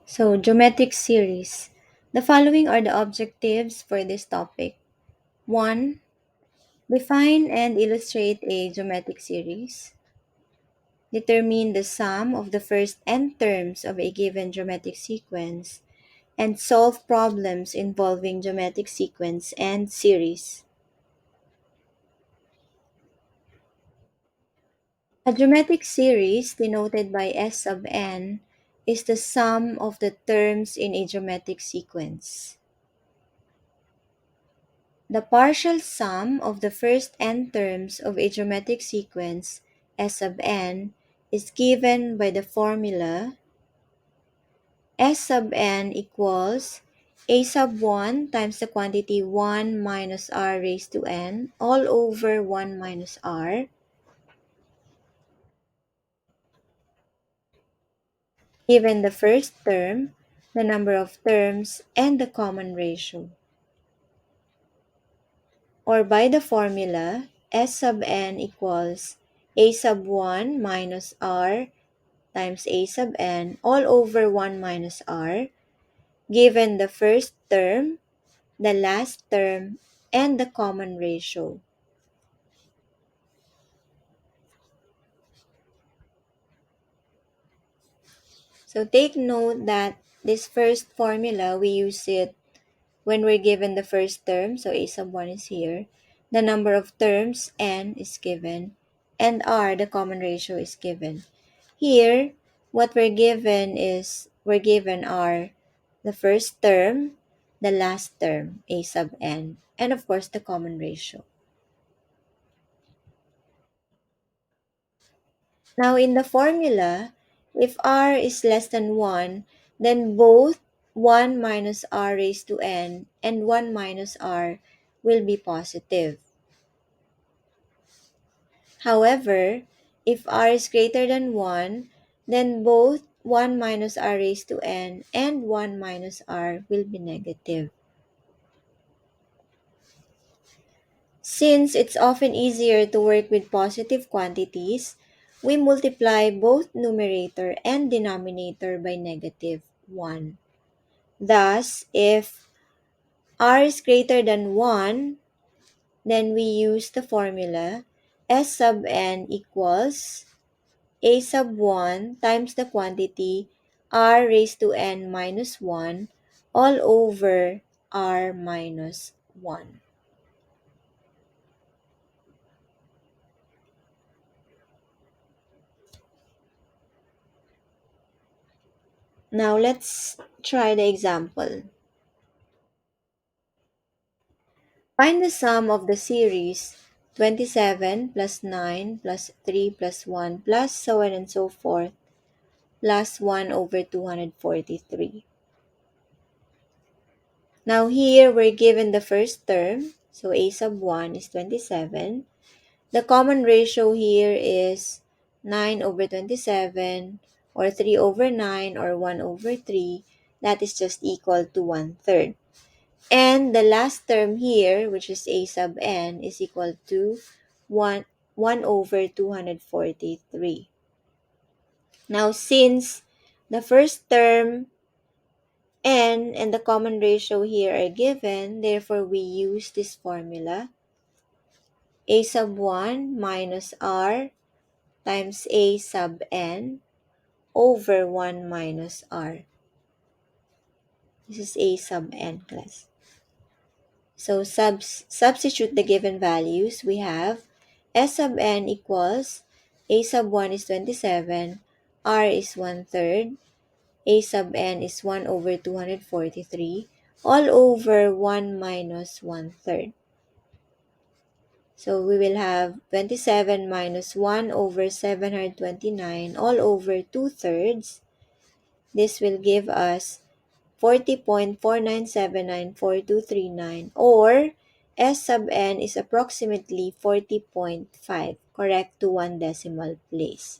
So, geometric series. The following are the objectives for this topic. 1. Define and illustrate a geometric series. Determine the sum of the first n terms of a given geometric sequence and solve problems involving geometric sequence and series. A geometric series, denoted by S sub n, is the sum of the terms in a geometric sequence. The partial sum of the first n terms of a geometric sequence S sub n is given by the formula S sub n equals a sub 1 times the quantity 1 minus r raised to n all over 1 minus r, given the first term, the number of terms, and the common ratio. Or by the formula S sub n equals a sub 1 minus r times a sub n all over 1 minus r, given the first term, the last term, and the common ratio. So take note that this first formula, we use it when we're given the first term, so a sub 1 is here, the number of terms, n, is given, and r, the common ratio, is given. Here, what we're given are the first term, the last term, a sub n, and of course the common ratio. Now in the formula, if r is less than 1, then both 1 minus r raised to n and 1 minus r will be positive. However, if r is greater than 1, then both 1 minus r raised to n and 1 minus r will be negative. Since it's often easier to work with positive quantities, we multiply both numerator and denominator by negative 1. Thus, if r is greater than 1, then we use the formula S sub n equals a sub 1 times the quantity r raised to n minus 1 all over r minus 1. Now let's try the example. Find the sum of the series 27 plus 9 plus 3 plus 1 plus so on and so forth plus 1 over 243. Now here we're given the first term, so a sub 1 is 27. The common ratio here is 9 over 27 or 3 over 9 or 1 over 3. That is just equal to 1/3. And the last term here, which is a sub n, is equal to 1 over 243. Now, since the first term n and the common ratio here are given, therefore we use this formula. A sub 1 minus r times a sub n over 1 minus r. This is a sub n, class. So substitute the given values. We have S sub n equals a sub 1 is 27, r is 1/3, a sub n is 1 over 243, all over 1 minus 1/3. So we will have 27 minus 1 over 729 all over 2/3. This will give us 40.49794239, or S sub n is approximately 40.5, correct to 1 decimal place.